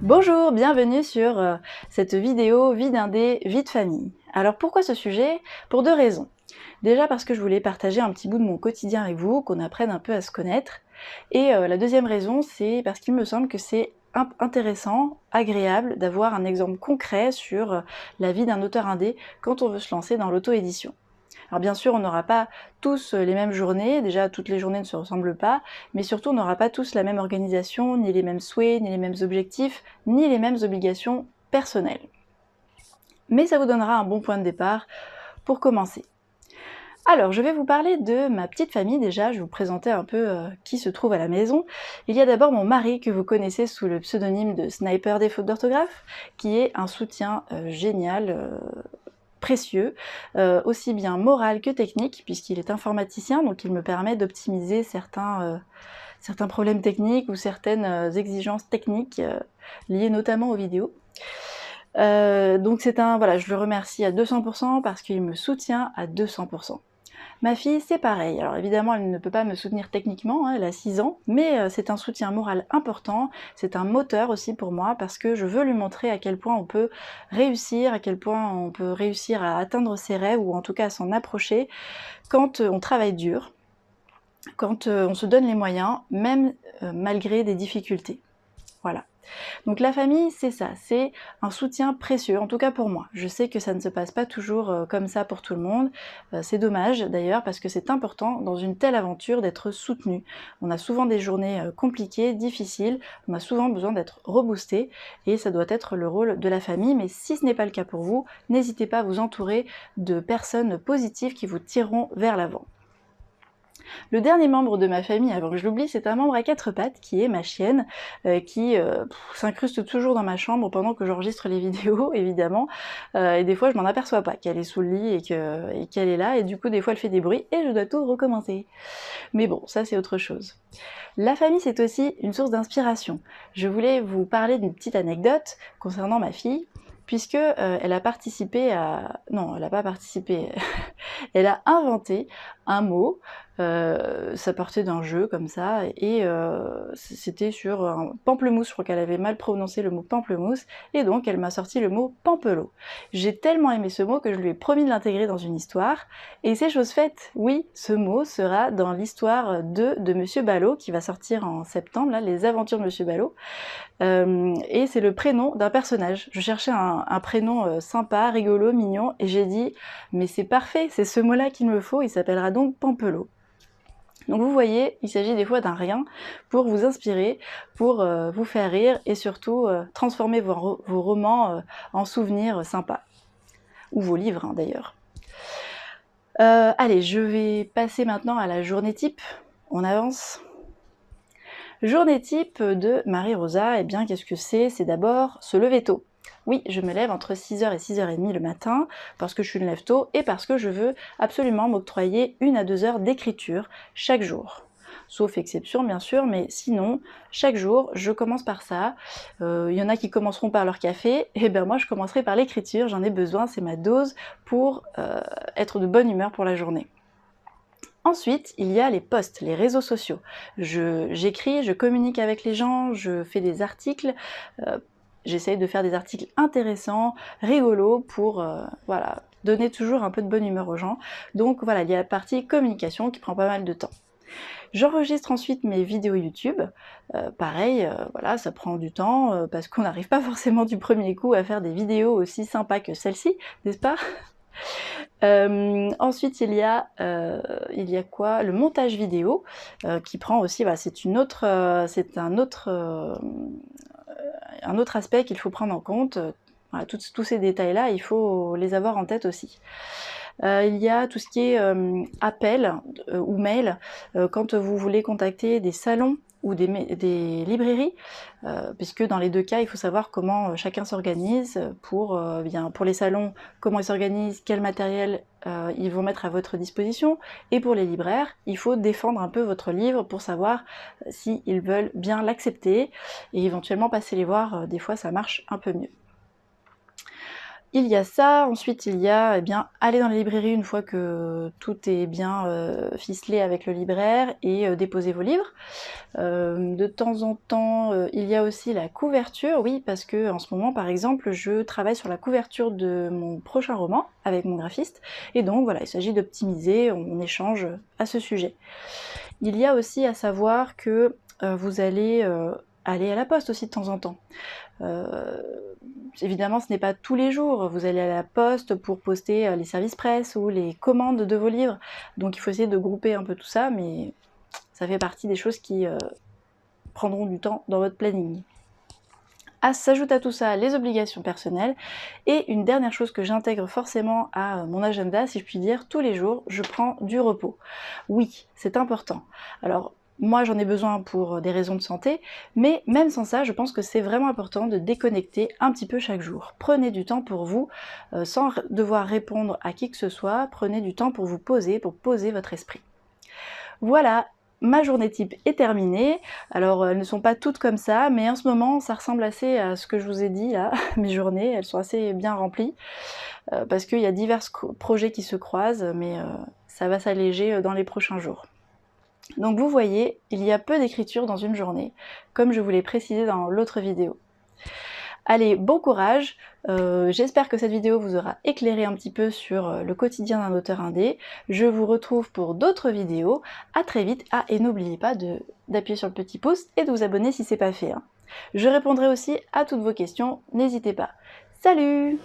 Bonjour, bienvenue sur cette vidéo vie d'indé, vie de famille. Alors pourquoi ce sujet? Pour deux raisons. Déjà parce que je voulais partager un petit bout de mon quotidien avec vous, qu'on apprenne un peu à se connaître. Et la deuxième raison, c'est parce qu'il me semble que c'est intéressant, agréable d'avoir un exemple concret sur la vie d'un auteur indé quand on veut se lancer dans l'auto-édition. Alors bien sûr, on n'aura pas tous les mêmes journées, déjà toutes les journées ne se ressemblent pas, mais surtout on n'aura pas tous la même organisation, ni les mêmes souhaits, ni les mêmes objectifs, ni les mêmes obligations personnelles. Mais ça vous donnera un bon point de départ pour commencer. Alors, je vais vous parler de ma petite famille déjà, je vais vous présenter un peu qui se trouve à la maison. Il y a d'abord mon mari que vous connaissez sous le pseudonyme de Sniper des fautes d'orthographe, qui est un soutien génial, précieux, aussi bien moral que technique, puisqu'il est informaticien, donc il me permet d'optimiser certains problèmes techniques ou certaines exigences techniques liées notamment aux vidéos. Donc voilà, je le remercie à 200% parce qu'il me soutient à 200%. Ma fille, c'est pareil. Alors évidemment, elle ne peut pas me soutenir techniquement, hein, elle a 6 ans, mais c'est un soutien moral important, c'est un moteur aussi pour moi, parce que je veux lui montrer à quel point on peut réussir, à quel point on peut réussir à atteindre ses rêves, ou en tout cas à s'en approcher, quand on travaille dur, quand on se donne les moyens, même malgré des difficultés. Voilà. Donc la famille, c'est ça, c'est un soutien précieux, en tout cas pour moi. Je sais que ça ne se passe pas toujours comme ça pour tout le monde, c'est dommage d'ailleurs parce que c'est important dans une telle aventure d'être soutenu. On a souvent des journées compliquées, difficiles, on a souvent besoin d'être reboosté et ça doit être le rôle de la famille, mais si ce n'est pas le cas pour vous, n'hésitez pas à vous entourer de personnes positives qui vous tireront vers l'avant. Le dernier membre de ma famille, avant que je l'oublie, c'est un membre à quatre pattes, qui est ma chienne, qui s'incruste toujours dans ma chambre pendant que j'enregistre les vidéos, évidemment, et des fois je m'en aperçois pas qu'elle est sous le lit et qu'elle est là, et du coup des fois elle fait des bruits, et je dois tout recommencer. Mais bon, ça c'est autre chose. La famille, c'est aussi une source d'inspiration. Je voulais vous parler d'une petite anecdote concernant ma fille, puisque elle a participé à... Non, elle n'a pas participé. Elle a inventé un mot, ça partait d'un jeu comme ça, et c'était sur un pamplemousse, je crois qu'elle avait mal prononcé le mot pamplemousse, et donc elle m'a sorti le mot pampelot. J'ai tellement aimé ce mot que je lui ai promis de l'intégrer dans une histoire, et c'est chose faite. Oui, ce mot sera dans l'histoire de Monsieur Ballot, qui va sortir en septembre, là, les aventures de Monsieur Ballot, et c'est le prénom d'un personnage. Je cherchais un prénom sympa, rigolo, mignon, et j'ai dit mais c'est parfait, c'est ce mot-là qu'il me faut, il s'appellera donc Pampelot. Donc vous voyez, il s'agit des fois d'un rien pour vous inspirer, pour vous faire rire et surtout transformer vos romans en souvenirs sympas. Ou vos livres hein, d'ailleurs. Allez, je vais passer maintenant à la journée type. On avance. Journée type de Marie-Rosa, eh bien qu'est-ce que c'est? C'est d'abord se lever tôt. Oui, je me lève entre 6h et 6h30 le matin, parce que je suis une lève tôt, et parce que je veux absolument m'octroyer 1 à 2 heures d'écriture chaque jour. Sauf exception bien sûr, mais sinon, chaque jour, je commence par ça. Il y en a qui commenceront par leur café, et ben moi je commencerai par l'écriture, j'en ai besoin, c'est ma dose pour être de bonne humeur pour la journée. Ensuite, il y a les posts, les réseaux sociaux. J'écris, je communique avec les gens, je fais des articles, j'essaye de faire des articles intéressants, rigolos, pour voilà, donner toujours un peu de bonne humeur aux gens. Donc voilà, il y a la partie communication qui prend pas mal de temps. J'enregistre ensuite mes vidéos YouTube, pareil, voilà, ça prend du temps, parce qu'on n'arrive pas forcément du premier coup à faire des vidéos aussi sympas que celle-ci, n'est-ce pas ? Ensuite il y a quoi? Le montage vidéo qui prend aussi, voilà, c'est un autre aspect qu'il faut prendre en compte. Voilà, tous ces détails là, il faut les avoir en tête aussi. Il y a tout ce qui est appel ou mail, quand vous voulez contacter des salons ou des librairies, puisque dans les deux cas, il faut savoir comment chacun s'organise pour les salons, comment ils s'organisent, quel matériel ils vont mettre à votre disposition, et pour les libraires, il faut défendre un peu votre livre pour savoir s'ils veulent bien l'accepter, et éventuellement passer les voir, des fois ça marche un peu mieux. Il y a ça, ensuite il y a, eh bien, aller dans les librairies une fois que tout est bien ficelé avec le libraire et déposer vos livres. De temps en temps, il y a aussi la couverture, oui, parce que en ce moment, par exemple, je travaille sur la couverture de mon prochain roman avec mon graphiste, et donc voilà, il s'agit d'optimiser, on échange à ce sujet. Il y a aussi à savoir que vous allez aller à la poste aussi de temps en temps. Évidemment, ce n'est pas tous les jours, vous allez à la poste pour poster les services presse ou les commandes de vos livres, donc il faut essayer de grouper un peu tout ça, mais ça fait partie des choses qui prendront du temps dans votre planning. S'ajoute à tout ça les obligations personnelles, et une dernière chose que j'intègre forcément à mon agenda, si je puis dire, tous les jours, je prends du repos. Oui, c'est important. Alors, moi j'en ai besoin pour des raisons de santé, mais même sans ça, je pense que c'est vraiment important de déconnecter un petit peu chaque jour. Prenez du temps pour vous, sans devoir répondre à qui que ce soit, prenez du temps pour vous poser, pour poser votre esprit. Voilà, ma journée type est terminée. Alors elles ne sont pas toutes comme ça, mais en ce moment ça ressemble assez à ce que je vous ai dit là, mes journées, elles sont assez bien remplies, parce qu'il y a divers projets qui se croisent, mais ça va s'alléger dans les prochains jours. Donc vous voyez, il y a peu d'écriture dans une journée, comme je vous l'ai précisé dans l'autre vidéo. Allez, bon courage, j'espère que cette vidéo vous aura éclairé un petit peu sur le quotidien d'un auteur indé. Je vous retrouve pour d'autres vidéos, à très vite, et n'oubliez pas d'appuyer sur le petit pouce et de vous abonner si c'est pas fait. Je répondrai aussi à toutes vos questions, n'hésitez pas. Salut!